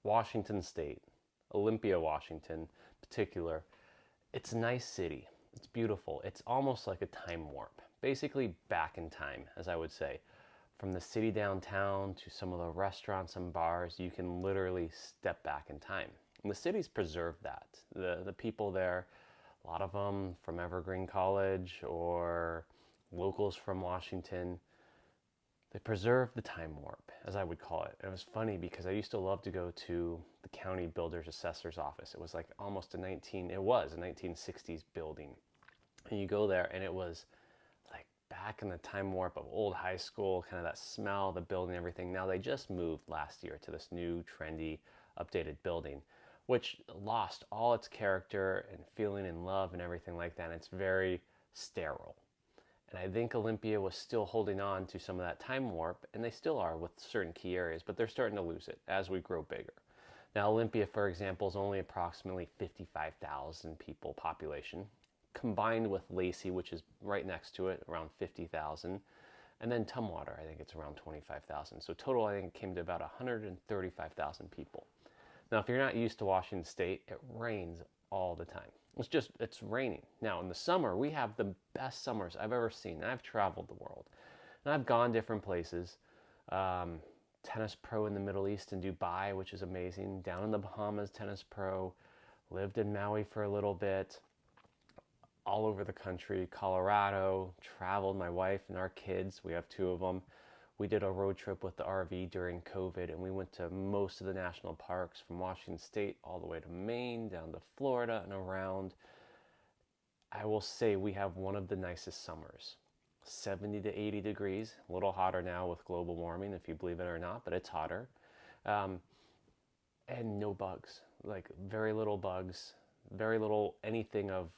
Washington State, Olympia, Washington, in particular, it's a nice city. It's beautiful. It's almost like a time warp. Basically, back in time, as I would say. From the city downtown to some of the restaurants and bars, you can literally step back in time. And the city's preserved that. The people there, a lot of them from Evergreen College or locals from Washington, they preserved the time warp, as I would call it. And it was funny because I used to love to go to the county builder's assessor's office. It was like almost it was a 1960s building. And you go there and it was like back in the time warp of old high school, kind of that smell, the building, everything. Now they just moved last year to this new trendy updated building, which lost all its character and feeling and love and everything like that. And it's very sterile. And I think Olympia was still holding on to some of that time warp, and they still are with certain key areas, but they're starting to lose it as we grow bigger. Now, Olympia, for example, is only approximately 55,000 people population, combined with Lacey, which is right next to it, around 50,000. And then Tumwater, I think it's around 25,000. So total, I think it came to about 135,000 people. Now, if you're not used to Washington State, it rains all the time. It's raining. Now, in the summer, we have the best summers I've ever seen. I've traveled the world, and I've gone different places. Tennis pro in the Middle East in Dubai, which is amazing. Down in the Bahamas, tennis pro. Lived in Maui for a little bit. All over the country, Colorado. Traveled, my wife and our kids. We have two of them. We did a road trip with the RV during COVID, and we went to most of the national parks from Washington State all the way to Maine, down to Florida and around. I will say we have one of the nicest summers. 70 to 80 degrees, a little hotter now with global warming, if you believe it or not, but it's hotter. Um, and no bugs, like very little bugs, very little anything of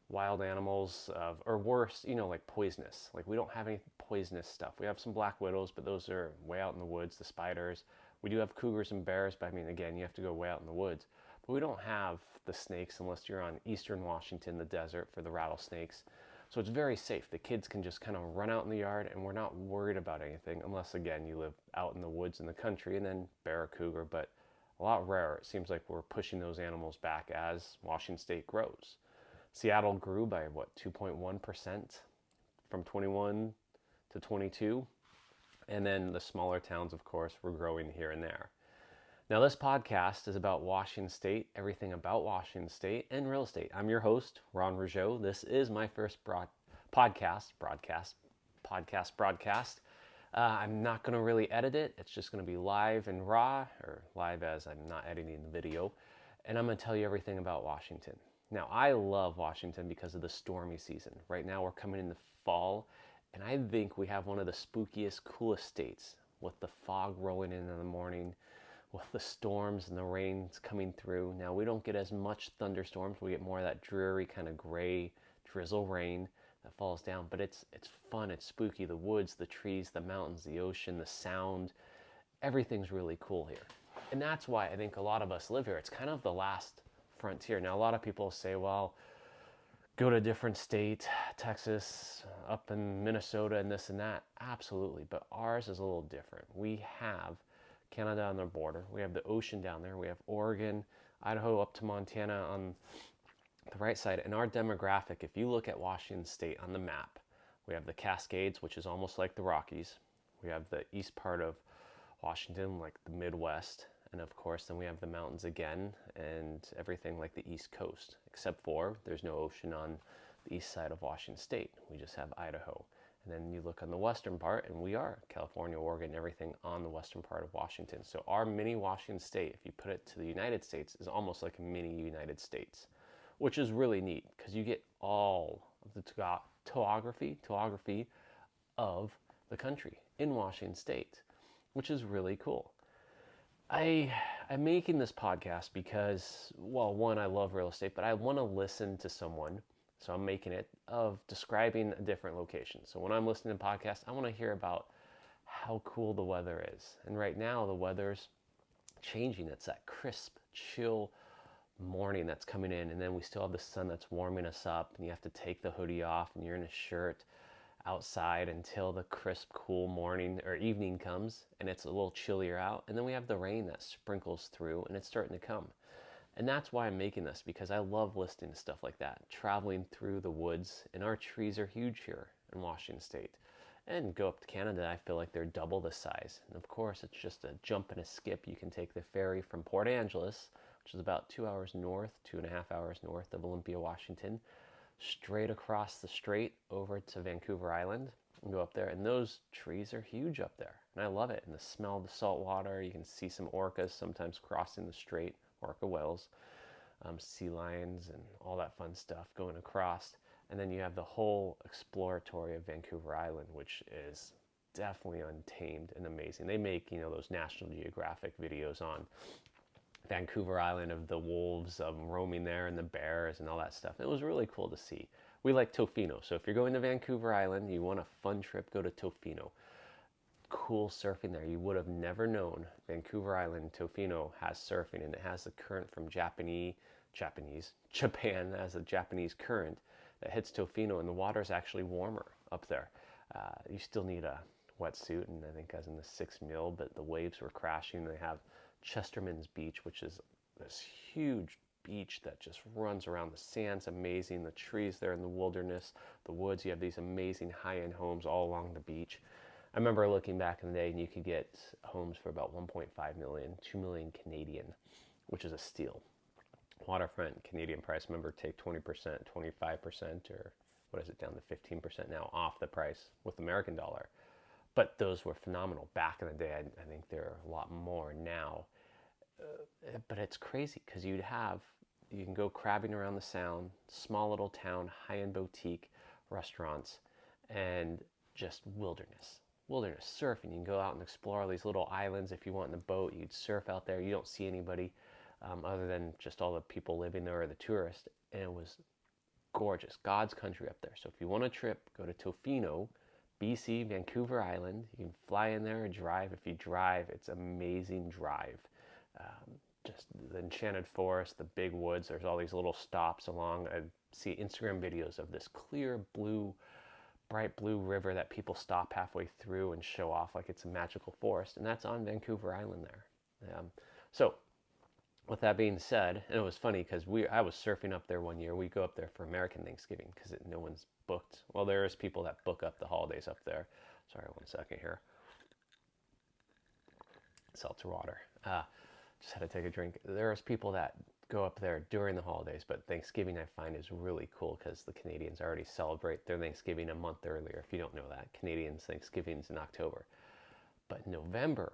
wild animals or worse, like poisonous. Like we don't have any poisonous stuff. We have some black widows, but those are way out in the woods, the spiders. We do have cougars and bears, but I mean, again, you have to go way out in the woods. But we don't have the snakes unless you're on eastern Washington, the desert, for the rattlesnakes. So it's very safe. The kids can just kind of run out in the yard and we're not worried about anything unless, again, you live out in the woods in the country and then bear or cougar, but a lot rarer. It seems like we're pushing those animals back as Washington State grows. Seattle grew by what, 2.1% from 21 to 22. And then the smaller towns, of course, were growing here and there. Now, this podcast is about Washington State, everything about Washington State and real estate. I'm your host, Ron Rougeaux. This is my first podcast. I'm not going to really edit it. It's just going to be live and raw, or live as I'm not editing the video. And I'm going to tell you everything about Washington. Now, I love Washington because of the stormy season. Right now, we're coming into fall, and I think we have one of the spookiest, coolest states with the fog rolling in the morning, with the storms and the rains coming through. Now, we don't get as much thunderstorms. We get more of that dreary kind of gray drizzle rain that falls down, but it's fun, it's spooky. The woods, the trees, the mountains, the ocean, the sound, everything's really cool here. And that's why I think a lot of us live here. It's kind of the last frontier. Now, a lot of people say, well, go to a different state, Texas, up in Minnesota and this and that. Absolutely, but ours is a little different. We have Canada on the border. We have the ocean down there. We have Oregon, Idaho, up to Montana on the right side. And our demographic, if you look at Washington State on the map, we have the Cascades, which is almost like the Rockies. We have the east part of Washington, like the Midwest. And of course, then we have the mountains again and everything like the East Coast, except for there's no ocean on the east side of Washington State. We just have Idaho. And then you look on the western part, and we are California, Oregon, everything on the western part of Washington. So our mini Washington State, if you put it to the United States, is almost like a mini United States, which is really neat because you get all of the topography of the country in Washington State, which is really cool. I'm making this podcast because, well, one, I love real estate, but I want to listen to someone. So I'm making it of describing a different location. So when I'm listening to podcasts, I want to hear about how cool the weather is. And right now the weather's changing. It's that crisp, chill morning that's coming in. And then we still have the sun that's warming us up. And you have to take the hoodie off and you're in a shirt. outside until the crisp, cool morning or evening comes and it's a little chillier out. And then we have the rain that sprinkles through and it's starting to come. And that's why I'm making this, because I love listening to stuff like that, traveling through the woods. And our trees are huge here in Washington State. And go up to Canada, I feel like they're double the size. And of course, it's just a jump and a skip. You can take the ferry from Port Angeles, which is about 2 hours north, 2.5 hours north of Olympia, Washington, straight across the strait over to Vancouver Island and go up there. And those trees are huge up there. And I love it. And the smell of the salt water, you can see some orcas sometimes crossing the strait, orca whales, sea lions, and all that fun stuff going across. And then you have the whole exploratory of Vancouver Island, which is definitely untamed and amazing. They make, those National Geographic videos on Vancouver Island of the wolves roaming there and the bears and all that stuff. It was really cool to see. We like Tofino. So if you're going to Vancouver Island, you want a fun trip, go to Tofino. Cool surfing there. You would have never known Vancouver Island, Tofino has surfing, and it has the current from Japan has a Japanese current that hits Tofino, and the water is actually warmer up there. You still need a wetsuit, and I think I was in the 6 mil, but the waves were crashing. They have Chesterman's Beach, which is this huge beach that just runs around. The sand's amazing, the trees there in the wilderness, the woods. You have these amazing high-end homes all along the beach. I remember looking back in the day, and you could get homes for about 1.5 million, 2 million Canadian, which is a steal. Waterfront Canadian price, remember, take 20%, 25%, or what is it, down to 15% now off the price with American dollar. But those were phenomenal back in the day. I think they're a lot more now. But it's crazy because you can go crabbing around the Sound, small little town, high-end boutique restaurants, and just wilderness surfing. You can go out and explore all these little islands. If you want in a boat, you'd surf out there. You don't see anybody other than just all the people living there or the tourists. And it was gorgeous. God's country up there. So if you want a trip, go to Tofino, BC, Vancouver Island. You can fly in there or drive. If you drive, it's amazing drive. Just the enchanted forest, the big woods. There's all these little stops along. I see Instagram videos of this clear blue, bright blue river that people stop halfway through and show off like it's a magical forest. And that's on Vancouver Island there. So with that being said, and it was funny because I was surfing up there one year. We go up there for American Thanksgiving because no one's booked. Well, there is people that book up the holidays up there. Sorry, 1 second here. Seltzer water. Just had to take a drink. There's people that go up there during the holidays, but Thanksgiving I find is really cool because the Canadians already celebrate their Thanksgiving a month earlier. If you don't know that, Canadians' Thanksgiving's in October. But in November,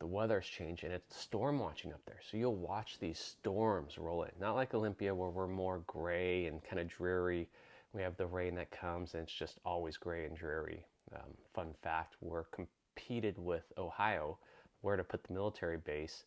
the weather's changed and it's storm watching up there. So you'll watch these storms roll in. Not like Olympia where we're more gray and kind of dreary. We have the rain that comes and it's just always gray and dreary. Fun fact, we're competed with Ohio where to put the military base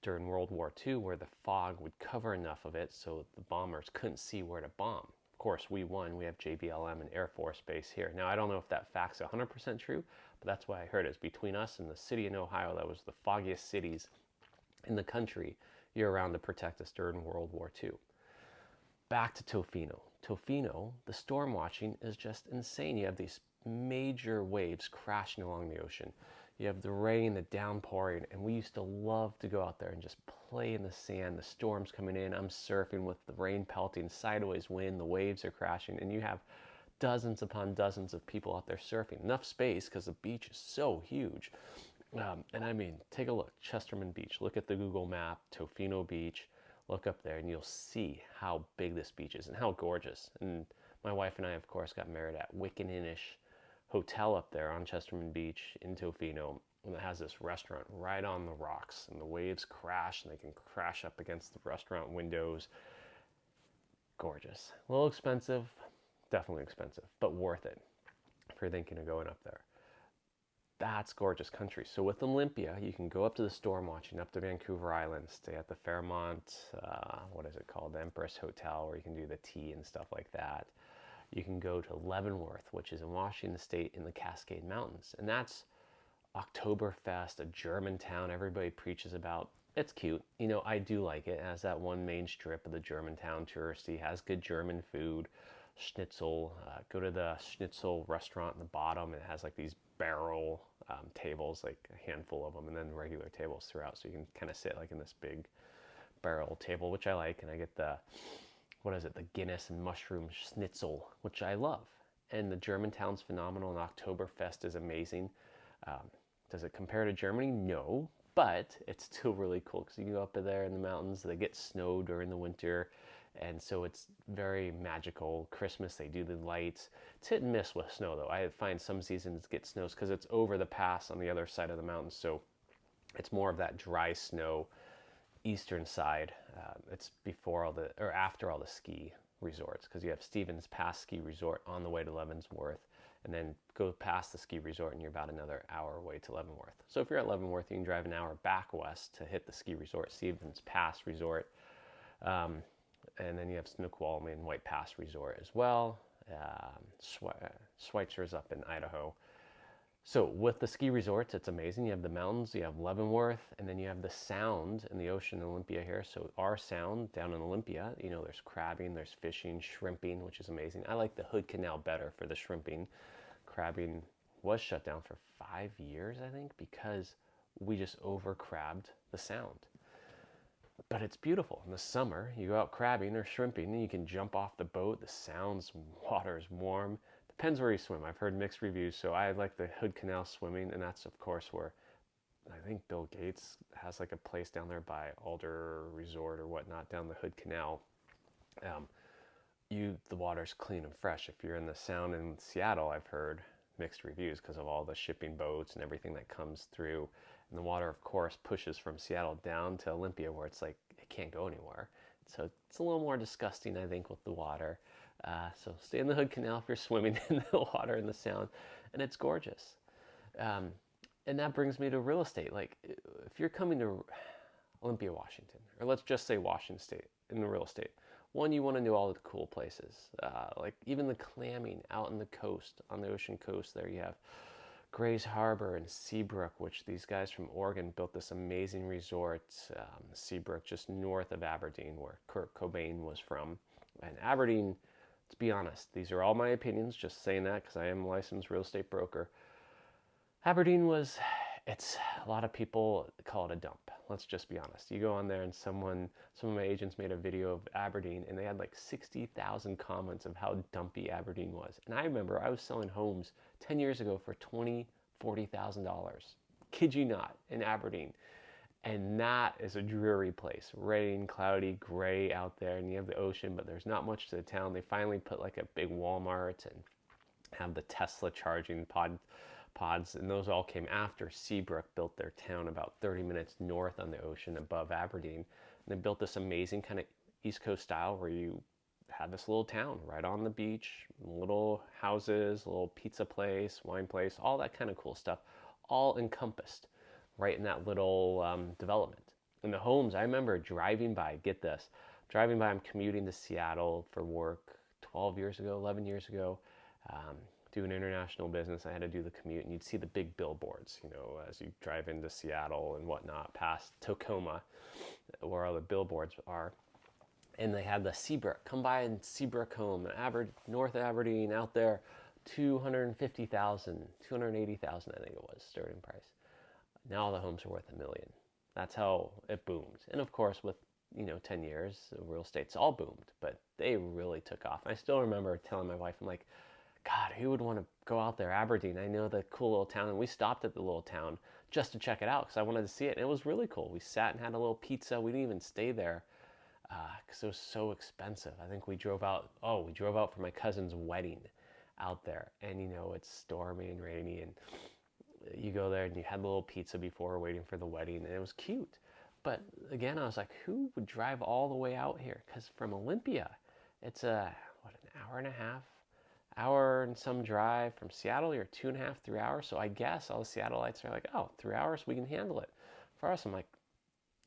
during World War II, where the fog would cover enough of it so the bombers couldn't see where to bomb. Of course, we won. We have JBLM and Air Force Base here. Now, I don't know if that fact's 100% true, but that's what I heard is between us and the city in Ohio, that was the foggiest cities in the country year-round to protect us during World War II. Back to Tofino. Tofino, the storm watching is just insane. You have these major waves crashing along the ocean. You have the rain, the downpouring, and we used to love to go out there and just play in the sand. The storm's coming in, I'm surfing with the rain pelting, sideways wind, the waves are crashing, and you have dozens upon dozens of people out there surfing. Enough space because the beach is so huge. And I mean, take a look, Chesterman Beach. Look at the Google map, Tofino Beach. Look up there and you'll see how big this beach is and how gorgeous. And my wife and I, of course, got married at Wickaninnish Hotel up there on Chesterman Beach in Tofino, and it has this restaurant right on the rocks, and the waves crash and they can crash up against the restaurant windows. Gorgeous. A little expensive, definitely expensive, but worth it if you're thinking of going up there. That's gorgeous country. So with Olympia, you can go up to the storm watching, up to Vancouver Island, stay at the Fairmont, what is it called, the Empress Hotel, where you can do the tea and stuff like that. You can go to Leavenworth, which is in Washington State in the Cascade Mountains. And that's Oktoberfest, a German town everybody preaches about. It's cute. I do like it. It has that one main strip of the German town touristy, has good German food, schnitzel. Go to the schnitzel restaurant in the bottom. It has like these barrel tables, like a handful of them, and then regular tables throughout. So you can kind of sit like in this big barrel table, which I like. And I get the, what is it, the Guinness and mushroom schnitzel, which I love. And the Germantown's phenomenal, and Oktoberfest is amazing. Does it compare to Germany? No, but it's still really cool because you can go up there in the mountains. They get snow during the winter, and so it's very magical. Christmas, they do the lights. It's hit and miss with snow, though. I find some seasons get snows because it's over the pass on the other side of the mountain, so it's more of that dry snow eastern side. It's before all the, or after all the ski resorts, because you have Stevens Pass Ski Resort on the way to Leavenworth, and then go past the ski resort and you're about another hour away to Leavenworth. So if you're at Leavenworth, you can drive an hour back west to hit the ski resort, Stevens Pass Resort. And then you have Snoqualmie and White Pass Resort as well. Schweitzer's up in Idaho. So with the ski resorts, it's amazing. You have the mountains, you have Leavenworth, and then you have the Sound and the ocean in Olympia here. So our Sound down in Olympia, you know, there's crabbing, there's fishing, shrimping, which is amazing. I like the Hood Canal better for the shrimping. Crabbing was shut down for 5 years, I think, because we just over crabbed the Sound. But it's beautiful. In the summer, you go out crabbing or shrimping, and you can jump off the boat. The Sound's water is warm. Depends where you swim. I've heard mixed reviews, so I like the Hood Canal swimming, and that's, of course, where I think Bill Gates has like a place down there by Alder Resort or whatnot down the Hood Canal. The water's clean and fresh. If you're in the Sound in Seattle, I've heard mixed reviews because of all the shipping boats and everything that comes through. And the water, of course, pushes from Seattle down to Olympia, where it's like it can't go anywhere. So it's a little more disgusting, I think, with the water. So stay in the Hood Canal if you're swimming in the water in the Sound, and it's gorgeous. And that brings me to real estate. Like, if you're coming to Olympia, Washington, or let's just say Washington State in the real estate, one, you want to know all the cool places, like even the clamming out on the coast, on the ocean coast there. You have Grays Harbor and Seabrook, which these guys from Oregon built this amazing resort, Seabrook, just north of Aberdeen, where Kurt Cobain was from. And Aberdeen, to be honest, these are all my opinions, just saying that because I am a licensed real estate broker. Aberdeen was, it's, a lot of people call it a dump. Let's just be honest. You go on there and some of my agents made a video of Aberdeen and they had like 60,000 comments of how dumpy Aberdeen was. And I remember I was selling homes 10 years ago for $20,000, $40,000. Kid you not, in Aberdeen. And that is a dreary place. Rain, cloudy, gray out there, and you have the ocean, but there's not much to the town. They finally put like a big Walmart and have the Tesla charging pods, and those all came after Seabrook built their town about 30 minutes north on the ocean above Aberdeen. And they built this amazing kind of East Coast style where you had this little town right on the beach, little houses, little pizza place, wine place, all that kind of cool stuff, all encompassed right in that little development. And the homes, I remember driving by, get this, driving by, I'm commuting to Seattle for work 12 years ago, 11 years ago, doing international business. I had to do the commute, and you'd see the big billboards, you know, as you drive into Seattle and whatnot, past Tacoma, where all the billboards are. And they had the Seabrook, come by and Seabrook home, North Aberdeen out there, $250,000, $280,000, I think it was, starting price. Now all the homes are worth $1 million. That's how it boomed. And of course, with 10 years, real estate's all boomed, but they really took off. I still remember telling my wife, I'm like, God, who would want to go out there, Aberdeen? I know the cool little town, and we stopped at the little town just to check it out because I wanted to see it. And it was really cool. We sat and had a little pizza. We didn't even stay there because it was so expensive. I think we drove out for my cousin's wedding out there, and it's stormy and rainy, and you go there and you had a little pizza before waiting for the wedding, and it was cute. But again, I was like, who would drive all the way out here? Because from Olympia, it's an hour and a half, hour and some drive. From Seattle, you're 2.5, 3 hours. So I guess all the Seattleites are like, 3 hours, we can handle it. For us, I'm like,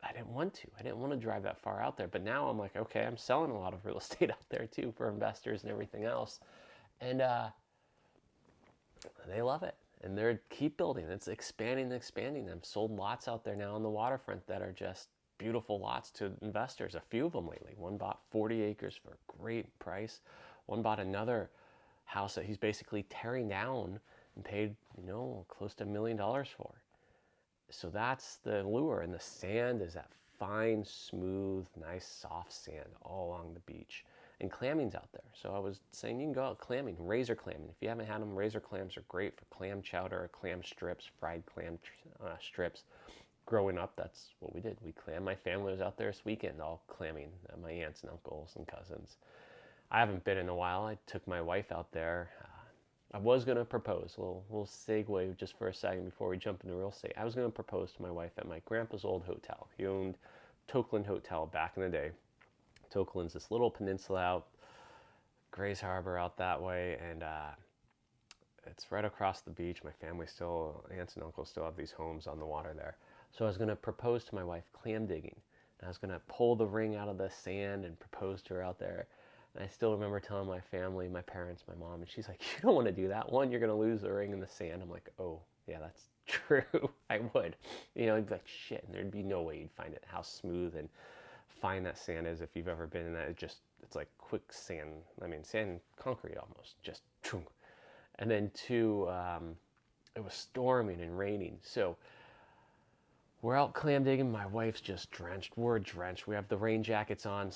I didn't want to drive that far out there. But now I'm like, okay, I'm selling a lot of real estate out there too for investors and everything else. And they love it. And they keep building. It's expanding and expanding. I've sold lots out there now on the waterfront that are just beautiful lots to investors. A few of them lately. One bought 40 acres for a great price. One bought another house that he's basically tearing down and paid, close to $1 million for. So that's the lure. And the sand is that fine, smooth, nice, soft sand all along the beach. And clamming's out there. So I was saying you can go out clamming, razor clamming. If you haven't had them, razor clams are great for clam chowder or clam strips, fried clam strips. Growing up, that's what we did. We clammed. My family was out there this weekend all clamming, my aunts and uncles and cousins. I haven't been in a while. I took my wife out there. I was going to propose. We'll segue just for a second before we jump into real estate. I was going to propose to my wife at my grandpa's old hotel. He owned Toand Hotel back in the day. Toand's this little peninsula out, Grays Harbor out that way, and it's right across the beach. My family still, aunts and uncles still have these homes on the water there. So I was going to propose to my wife clam digging. And I was going to pull the ring out of the sand and propose to her out there. And I still remember telling my family, my parents, my mom, and she's like, you don't want to do that. One, you're going to lose the ring in the sand. I'm like, oh, yeah, that's true. I would. I'd be like, shit. And there'd be no way you'd find it, how smooth and fine that sand is. If you've ever been in that, it's like quicksand. Sand concrete almost, just chunk. And then two, it was storming and raining. So we're out clam digging. My wife's just drenched. We're drenched. We have the rain jackets on.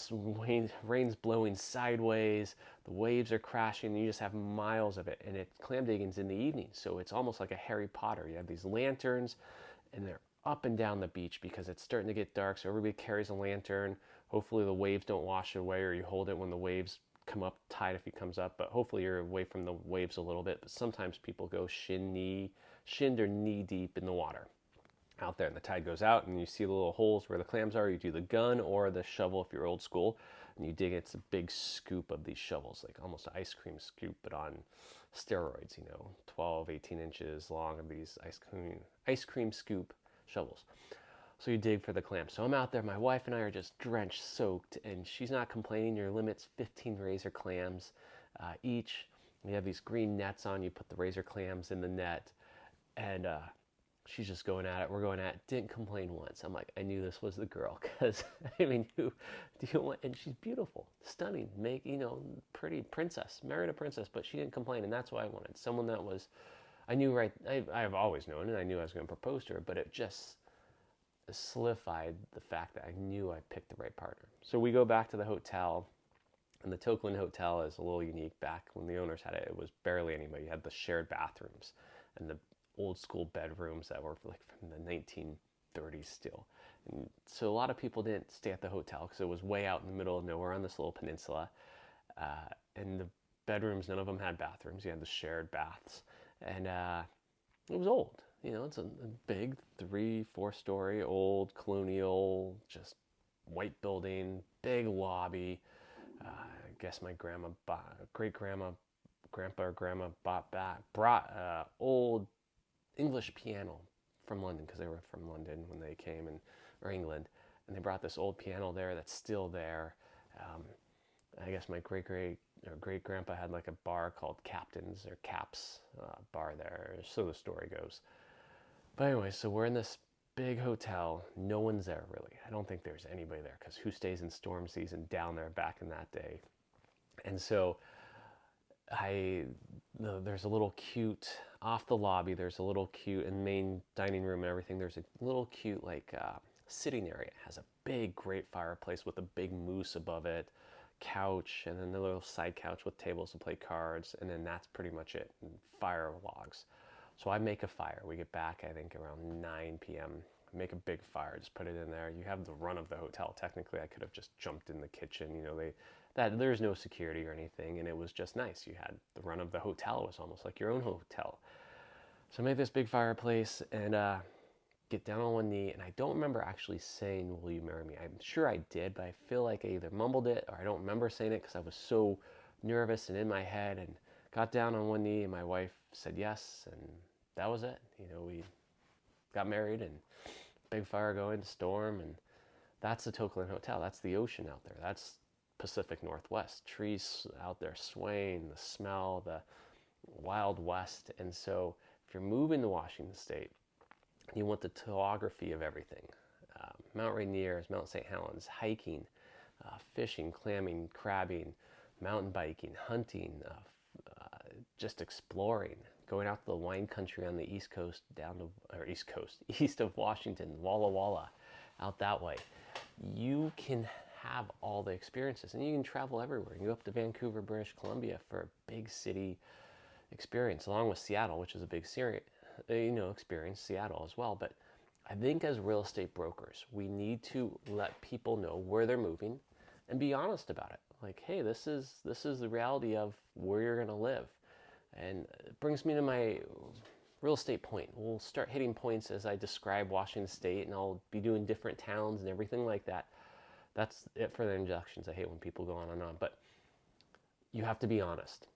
Rain's blowing sideways. The waves are crashing. You just have miles of it. And clam digging's in the evening, so it's almost like a Harry Potter. You have these lanterns, and they're up and down the beach because it's starting to get dark. So everybody carries a lantern. Hopefully the waves don't wash it away, or you hold it when the waves come up, tide if he comes up. But hopefully you're away from the waves a little bit. But sometimes people go shin or knee deep in the water out there, and the tide goes out and you see the little holes where the clams are. You do the gun or the shovel if you're old school, and you dig. It's a big scoop of these shovels, like almost an ice cream scoop but on steroids, 12, 18 inches long of these ice cream scoop shovels. So you dig for the clams. So I'm out there, my wife and I are just drenched, soaked, and she's not complaining. Your limit's 15 razor clams each. We have these green nets on. You put the razor clams in the net, and she's just going at it. We're going at it. Didn't complain once. I'm like, I knew this was the girl, because who do you want? And she's beautiful, stunning, pretty princess, married a princess, but she didn't complain, and that's what I wanted. Someone that was, I knew right. I've always known, and I knew I was going to propose to her, but it just solidified the fact that I knew I picked the right partner. So we go back to the hotel, and the Toand Hotel is a little unique. Back when the owners had it, it was barely anybody. You had the shared bathrooms and the old school bedrooms that were like from the 1930s still. And so a lot of people didn't stay at the hotel because it was way out in the middle of nowhere on this little peninsula. And the bedrooms, none of them had bathrooms. You had the shared baths. And it was old. It's a big 3-4 story old colonial, just white building, big lobby. I guess my grandpa or grandma brought old English piano from London, because they were from London when they came, or England, and they brought this old piano there that's still there. I guess my great grandpa had like a bar called Captain's or Caps bar there, so the story goes. But anyway, so we're in this big hotel. No one's there really. I don't think there's anybody there, because who stays in storm season down there back in that day? And so there's a little cute, off the lobby, there's a little cute, in the main dining room and everything, there's a little cute sitting area. It has a big, great fireplace with a big moose above it, couch, and then a little side couch with tables to play cards, and then that's pretty much it, and fire logs. So I make a fire. We get back, I think, around 9 p.m. Make a big fire, just put it in there. You have the run of the hotel. Technically, I could have just jumped in the kitchen. There's no security or anything, and it was just nice. You had the run of the hotel. It was almost like your own hotel. So I made this big fireplace and get down on one knee, and I don't remember actually saying, will you marry me? I'm sure I did, but I feel like I either mumbled it or I don't remember saying it because I was so nervous and in my head, and got down on one knee, and my wife said yes, and that was it. We got married, and big fire going, storm, and that's the Toand Hotel. That's the ocean out there. That's Pacific Northwest. Trees out there swaying, the smell, the Wild West. And so if you're moving to Washington State, you want the topography of everything. Mount Rainier's, Mount St. Helens, hiking, fishing, clamming, crabbing, mountain biking, hunting, just exploring, going out to the wine country on the East Coast, East Coast, east of Washington, Walla Walla, out that way. You can have all the experiences, and you can travel everywhere. You go up to Vancouver, British Columbia for a big city experience, along with Seattle, which is a big experience, Seattle as well. But I think as real estate brokers, we need to let people know where they're moving and be honest about it. Like, hey, this is the reality of where you're going to live. And it brings me to my real estate point. We'll start hitting points as I describe Washington State, and I'll be doing different towns and everything like that. That's it for the introductions. I hate when people go on and on, but you have to be honest.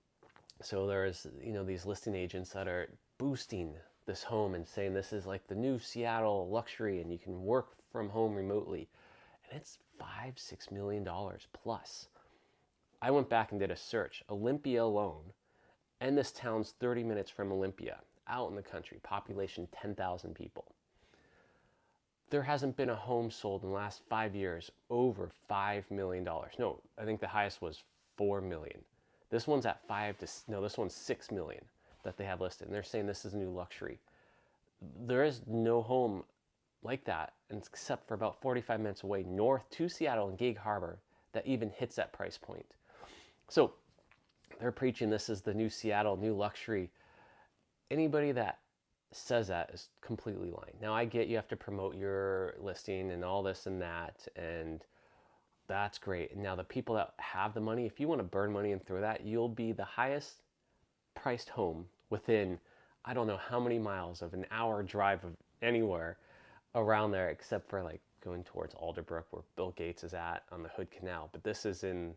So there's, these listing agents that are boosting this home and saying this is like the new Seattle luxury and you can work from home remotely. And it's $5-6 million plus. I went back and did a search. Olympia alone, and this town's 30 minutes from Olympia, out in the country, population 10,000 people. There hasn't been a home sold in the last 5 years over $5 million. No, I think the highest was $4 million. This one's at this one's $6 million that they have listed. And they're saying this is a new luxury. There is no home like that, except for about 45 minutes away north to Seattle and Gig Harbor, that even hits that price point. So they're preaching this is the new Seattle, new luxury. Anybody that says that is completely lying. Now I get you have to promote your listing and all this and that, and that's great. And now the people that have the money, if you want to burn money and throw that, you'll be the highest priced home within, I don't know how many miles of an hour drive of anywhere around there, except for like going towards Alderbrook where Bill Gates is at on the Hood Canal. But this is in,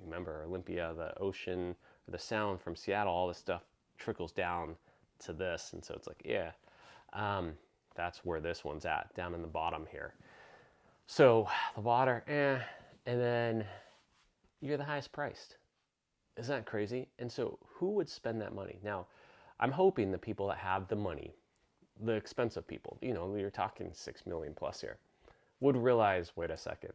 remember, Olympia, the ocean, or the sound from Seattle, all this stuff trickles down to this. And so it's like, yeah, that's where this one's at, down in the bottom here. So the water, and then you're the highest priced. Isn't that crazy? And so who would spend that money? Now, I'm hoping the people that have the money, the expensive people, you're talking 6 million plus here, would realize, wait a second,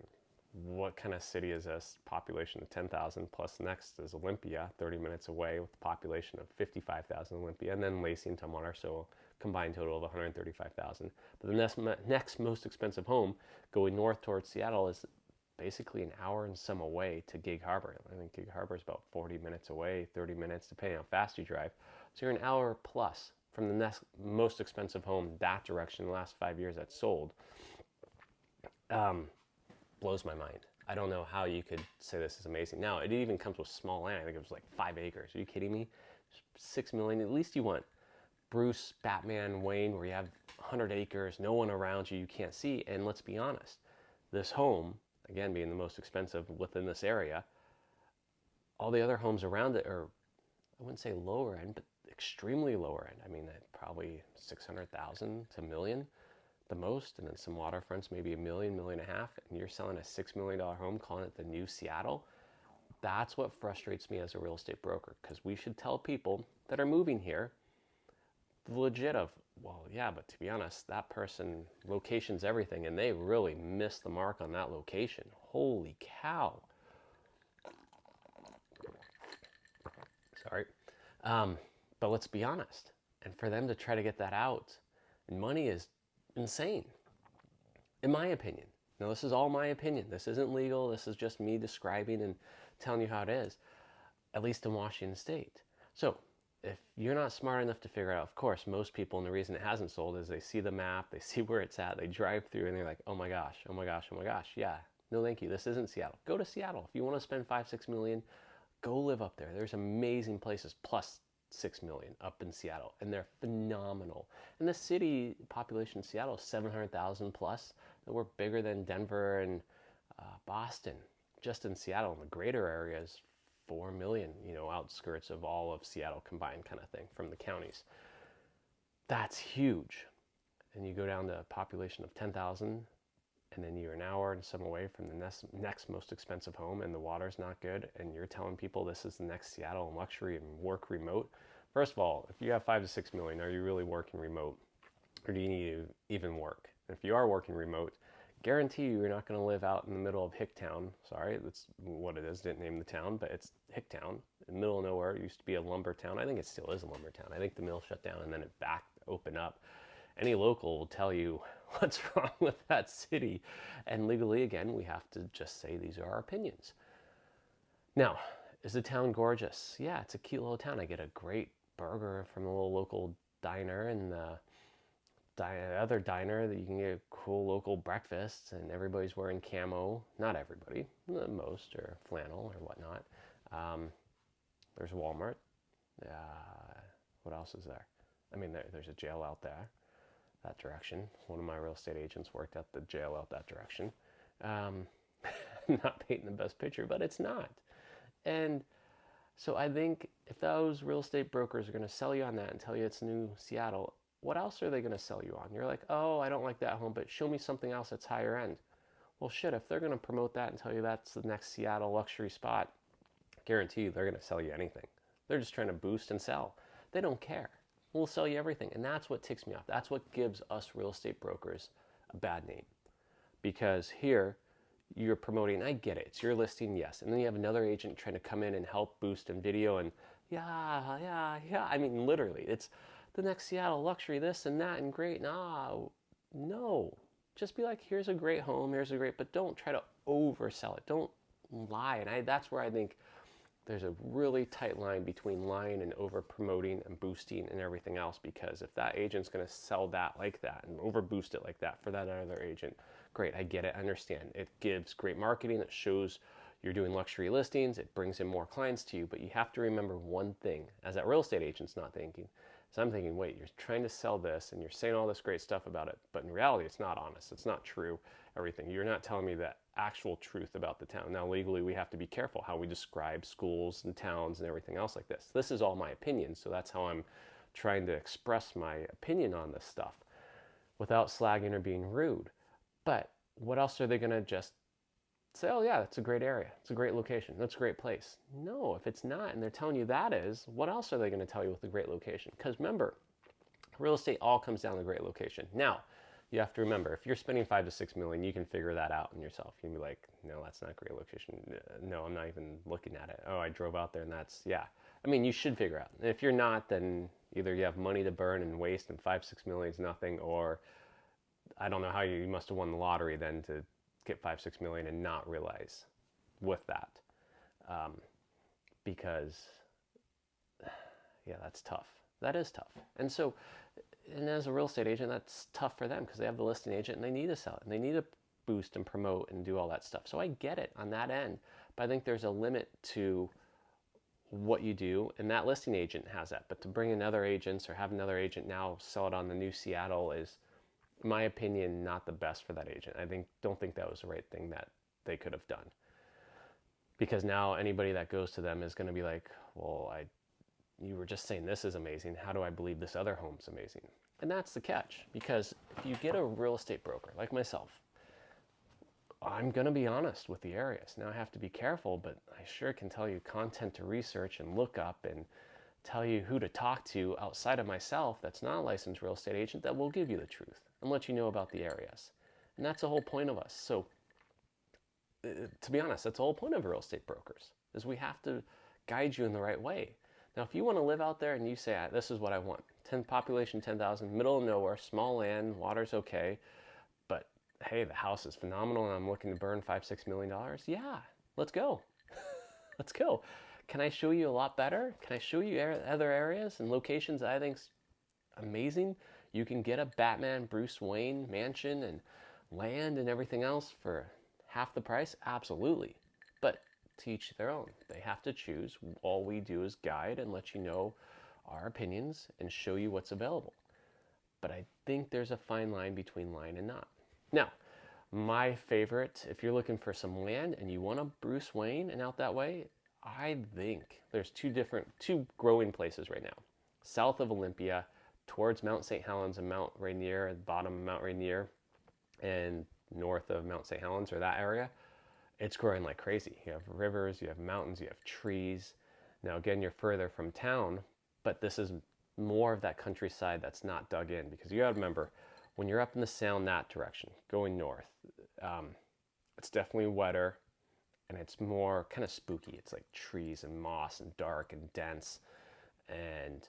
what kind of city is this? Population of 10,000 plus next is Olympia, 30 minutes away with a population of 55,000 Olympia, and then Lacey and Tumwater, so a combined total of 135,000. But the next most expensive home going north towards Seattle is basically an hour and some away to Gig Harbor. I think Gig Harbor is about 40 minutes away, 30 minutes, depending on how fast you drive. So you're an hour plus from the next most expensive home that direction in the last 5 years that's sold. Blows my mind. I don't know how you could say this is amazing. Now, it even comes with small land. I think it was like 5 acres. Are you kidding me? 6 million. At least you want Bruce, Batman, Wayne, where you have 100 acres, no one around you, you can't see. And let's be honest, this home, again, being the most expensive within this area, all the other homes around it are, I wouldn't say lower end, but extremely lower end. I mean, probably 600,000 to $1 million, the most, and then some waterfronts, maybe $1 million, $1.5 million, and you're selling a $6 million home, calling it the new Seattle. That's what frustrates me as a real estate broker, because we should tell people that are moving here the legit of, well, yeah, but to be honest, that person, location's everything, and they really missed the mark on that location. Holy cow. Sorry. But let's be honest. And for them to try to get that out, and money is insane, in my opinion. Now, this is all my opinion. This isn't legal. This is just me describing and telling you how it is, at least in Washington State. So if you're not smart enough to figure it out, of course, most people, and the reason it hasn't sold is they see the map, they see where it's at, they drive through, and they're like, oh my gosh, oh my gosh, oh my gosh. Yeah, no thank you. This isn't Seattle. Go to Seattle. If you want to spend 5-6 million, go live up there. There's amazing places, plus 6 million up in Seattle, and they're phenomenal. And the city population in Seattle is 700,000 plus. We're bigger than Denver and Boston. Just in Seattle, in the greater areas, 4 million, outskirts of all of Seattle combined, kind of thing, from the counties. That's huge. And you go down to a population of 10,000, and then you're an hour and some away from the next most expensive home, and the water's not good, and you're telling people this is the next Seattle and luxury and work remote. First of all, if you have 5 to 6 million, are you really working remote? Or do you need to even work? And if you are working remote, Guarantee you, you're not going to live out in the middle of Hicktown. Sorry, that's what it is. Didn't name the town, but it's Hicktown, in the middle of nowhere. It used to be a lumber town. I think it still is a lumber town. I think the mill shut down and then it opened up. Any local will tell you what's wrong with that city. And legally, again, we have to just say these are our opinions. Now, is the town gorgeous? Yeah, it's a cute little town. I get a great burger from a little local diner, and the other diner that you can get cool local breakfasts, and everybody's wearing camo. Not everybody, most, or flannel or whatnot. There's Walmart. What else is there? I mean, there's a jail out there, that direction. One of my real estate agents worked at the jail out that direction. I'm not painting the best picture, but it's not. And so I think if those real estate brokers are going to sell you on that and tell you it's new Seattle, what else are they going to sell you on? You're like, oh, I don't like that home, but show me something else that's higher end. Well, shit, if they're going to promote that and tell you that's the next Seattle luxury spot, guarantee you they're going to sell you anything. They're just trying to boost and sell. They don't care. We'll sell you everything. And that's what ticks me off. That's what gives us real estate brokers a bad name. Because here, you're promoting, I get it, it's your listing, yes. And then you have another agent trying to come in and help boost and video and yeah. I mean, literally, it's the next Seattle luxury, this and that and great. No. Just be like, here's a great home, but don't try to oversell it. Don't lie. And that's where I think there's a really tight line between lying and over promoting and boosting and everything else, because if that agent's going to sell that like that and over boost it like that for that other agent, great, I get it, I understand. It gives great marketing, it shows you're doing luxury listings, it brings in more clients to you, but you have to remember one thing, as that real estate agent's not thinking. So I'm thinking, wait, you're trying to sell this and you're saying all this great stuff about it, but in reality it's not honest, it's not true, everything. You're not telling me the actual truth about the town. Now legally we have to be careful how we describe schools and towns and everything else like this. This is all my opinion, so that's how I'm trying to express my opinion on this stuff without slagging or being rude. But what else are they going to just say, oh yeah, that's a great area, it's a great location, that's a great place? No, if it's not, and they're telling you that is, what else are they going to tell you with a great location? Because remember, real estate all comes down to great location. Now, you have to remember, if you're spending $5 to $6 million, you can figure that out in yourself. You can be like, no, that's not a great location. No, I'm not even looking at it. Oh, I drove out there and that's, yeah. I mean, you should figure out. And if you're not, then either you have money to burn and waste and $5-6 million is nothing, or I don't know how you must have won the lottery then to get $5-6 million and not realize with that. Because, yeah, that's tough. That is tough. And so, and as a real estate agent, that's tough for them because they have the listing agent and they need to sell it and they need to boost and promote and do all that stuff. So I get it on that end, but I think there's a limit to what you do, and that listing agent has that. But to bring in other agents or have another agent now sell it on the new Seattle is, in my opinion, not the best for that agent. Don't think that was the right thing that they could have done. Because now anybody that goes to them is going to be like, well, you were just saying this is amazing. How do I believe this other home's amazing? And that's the catch. Because if you get a real estate broker like myself, I'm going to be honest with the areas. Now I have to be careful, but I sure can tell you content to research and look up and tell you who to talk to outside of myself that's not a licensed real estate agent that will give you the truth and let you know about the areas. And that's the whole point of us. So to be honest, that's the whole point of real estate brokers, is we have to guide you in the right way. Now, if you want to live out there and you say, this is what I want, population 10,000, middle of nowhere, small land, water's okay, but hey, the house is phenomenal and I'm looking to burn $5-6 million, yeah, let's go. Let's go. Can I show you a lot better? Can I show you other areas and locations that I think's amazing? You can get a Batman Bruce Wayne mansion and land and everything else for half the price? Absolutely. But to each their own. They have to choose. All we do is guide and let you know our opinions and show you what's available. But I think there's a fine line between lying and not. Now, my favorite, if you're looking for some land and you want a Bruce Wayne and out that way, I think there's two growing places right now. South of Olympia, towards Mount St. Helens and Mount Rainier, at the bottom of Mount Rainier, and north of Mount St. Helens, or that area, it's growing like crazy. You have rivers, you have mountains, you have trees. Now again, you're further from town, but this is more of that countryside that's not dug in, because you gotta remember, when you're up in the Sound that direction, going north, It's definitely wetter, and it's more kind of spooky. It's like trees and moss and dark and dense, and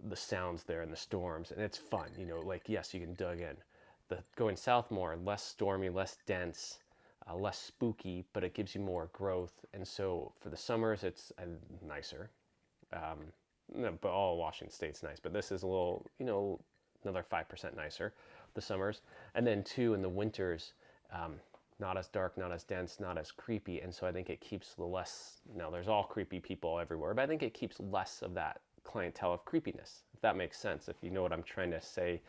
the sounds there and the storms, and it's fun. Like, yes, you can dug in. The going south more, less stormy, less dense, less spooky, but it gives you more growth. And so for the summers, it's nicer. No, but all Washington State's nice, but this is a little, another 5% nicer, the summers. And then two, in the winters, not as dark, not as dense, not as creepy. And so I think it keeps the less, now there's all creepy people everywhere, but I think it keeps less of that clientele of creepiness, if that makes sense, if you know what I'm trying to say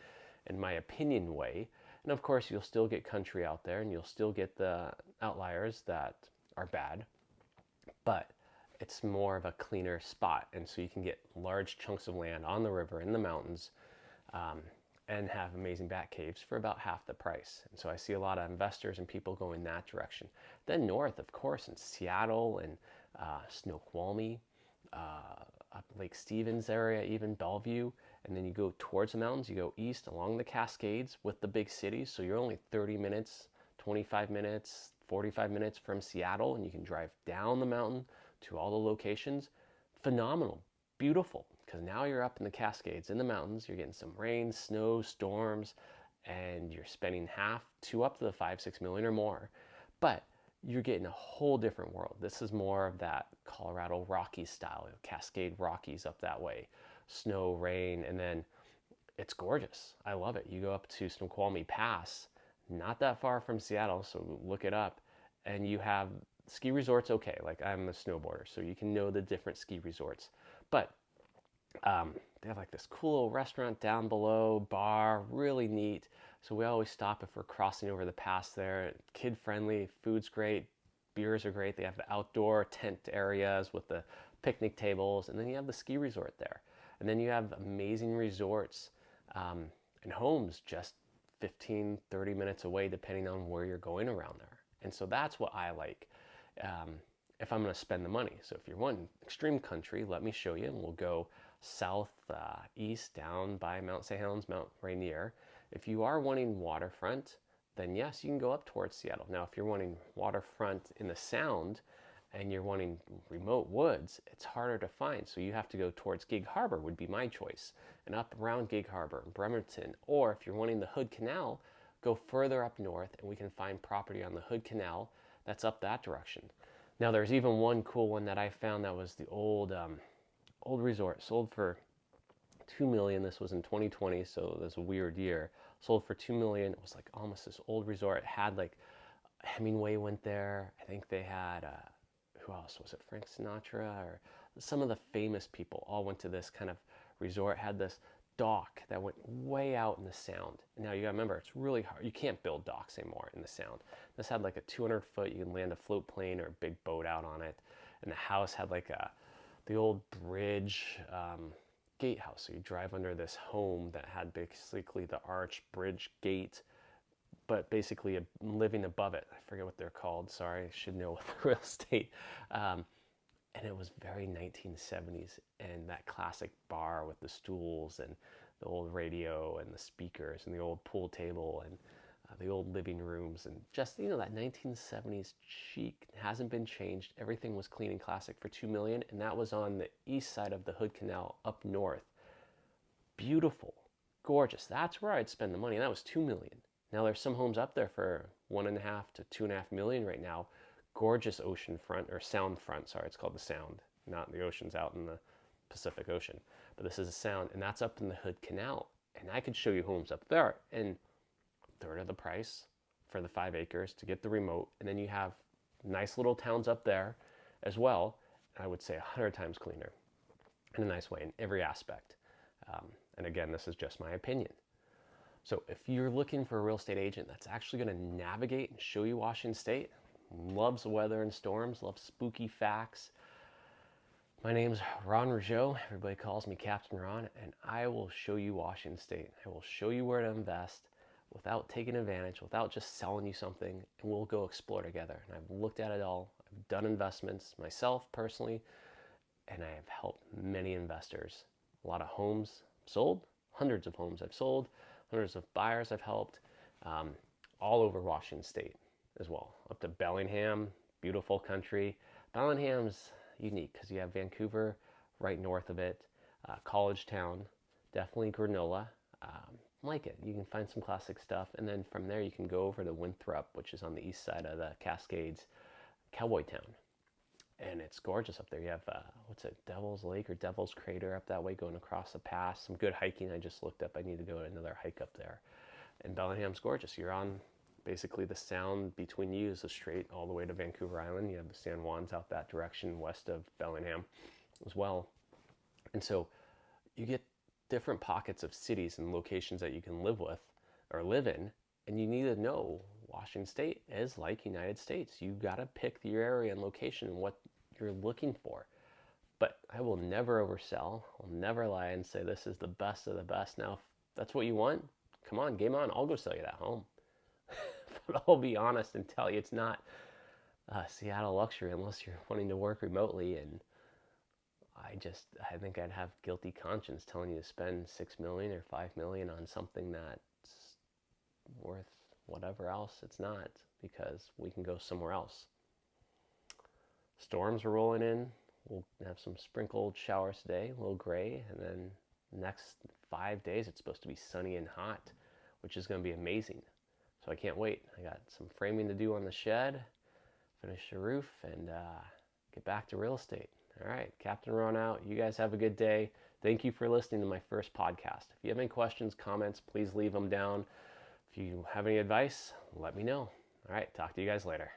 in my opinion way. And of course, you'll still get country out there, and you'll still get the outliers that are bad, but it's more of a cleaner spot. And so you can get large chunks of land on the river, in the mountains, and have amazing bat caves for about half the price. And so I see a lot of investors and people going that direction. Then north, of course, in Seattle and Snoqualmie, up Lake Stevens area, even Bellevue, and then you go towards the mountains, you go east along the Cascades with the big cities, so you're only 30 minutes, 25 minutes, 45 minutes from Seattle, and you can drive down the mountain to all the locations. Phenomenal, beautiful, because now you're up in the Cascades, in the mountains, you're getting some rain, snow, storms, and you're spending half to up to the 5-6 million or more, but you're getting a whole different world. This is more of that Colorado Rockies style, Cascade Rockies up that way, snow, rain, and then it's gorgeous. I love it. You go up to Snoqualmie Pass, not that far from Seattle, so look it up, and you have ski resorts. Okay, like, I'm a snowboarder, so you can know the different ski resorts, but they have like this cool little restaurant down below, bar, really neat. So we always stop if we're crossing over the pass there. Kid friendly, food's great, beers are great. They have the outdoor tent areas with the picnic tables, and then you have the ski resort there. And then you have amazing resorts and homes just 15, 30 minutes away, depending on where you're going around there. And so that's what I like if I'm going to spend the money. So if you're wanting extreme country, let me show you, and we'll go south, east, down by Mount St. Helens, Mount Rainier. If you are wanting waterfront, then yes, you can go up towards Seattle. Now, if you're wanting waterfront in the Sound and you're wanting remote woods, it's harder to find. So you have to go towards Gig Harbor would be my choice, and up around Gig Harbor, Bremerton. Or if you're wanting the Hood Canal, go further up north, and we can find property on the Hood Canal that's up that direction. Now, there's even one cool one that I found that was the old resort, sold for $2 million. This was in 2020, so this was a weird year. Sold for $2 million. It was like almost this old resort. It had like Hemingway went there. I think they had who else was it? Frank Sinatra, or some of the famous people all went to this kind of resort. It had this dock that went way out in the Sound. Now you gotta remember, it's really hard. You can't build docks anymore in the Sound. This had like a 200-foot. You can land a float plane or a big boat out on it, and the house had like the old bridge gatehouse. So you drive under this home that had basically the arch bridge gate, but basically living above it. I forget what they're called. Sorry, I should know with the real estate. And it was very 1970s, and that classic bar with the stools and the old radio and the speakers and the old pool table and the old living rooms, and just, that 1970s chic hasn't been changed. Everything was clean and classic for $2 million, and that was on the east side of the Hood Canal up north. Beautiful, gorgeous. That's where I'd spend the money, and that was $2 million. Now there's some homes up there for $1.5 to $2.5 million right now. Gorgeous ocean front, or sound front. Sorry, it's called the Sound, not the ocean's out in the Pacific Ocean, but this is a Sound, and that's up in the Hood Canal. And I could show you homes up there, and third of the price for the 5 acres to get the remote. And then you have nice little towns up there as well. I would say 100 times cleaner in a nice way in every aspect. And again, this is just my opinion. So if you're looking for a real estate agent that's actually going to navigate and show you Washington State, loves weather and storms, loves spooky facts, my name's Ron Rougeaux. Everybody calls me Captain Ron, and I will show you Washington State. I will show you where to invest without taking advantage, without just selling you something, and we'll go explore together. And I've looked at it all. I've done investments myself personally, and I have helped many investors. A lot of homes sold, hundreds of homes I've sold, hundreds of buyers I've helped, all over Washington State. as well. Up to Bellingham, beautiful country. Bellingham's unique because you have Vancouver right north of it, college town, definitely granola. Like it. You can find some classic stuff, and then from there you can go over to Winthrop, which is on the east side of the Cascades, cowboy town, and it's gorgeous up there. You have what's it, Devil's Lake or Devil's Crater up that way, going across the pass. Some good hiking. I just looked up. I need to go another hike up there. And Bellingham's gorgeous. You're on basically the sound between you is a straight all the way to Vancouver Island. You have the San Juans out that direction west of Bellingham as well, and so you get different pockets of cities and locations that you can live with or live in, and you need to know Washington State is like United States. You got to pick your area and location and what you're looking for. But I will never oversell. I'll never lie and say this is the best of the best. Now, if that's what you want, come on, game on. I'll go sell you that home. But I'll be honest and tell you it's not Seattle luxury unless you're wanting to work remotely, and I think I'd have guilty conscience telling you to spend $6 million or $5 million on something that's worth whatever else it's not, because we can go somewhere else. Storms are rolling in. We'll have some sprinkled showers today, a little gray, and then next 5 days it's supposed to be sunny and hot, which is going to be amazing. So I can't wait. I got some framing to do on the shed, finish the roof, and get back to real estate. All right, Captain Ron out. You guys have a good day. Thank you for listening to my first podcast. If you have any questions, comments, please leave them down. If you have any advice, let me know. All right, talk to you guys later.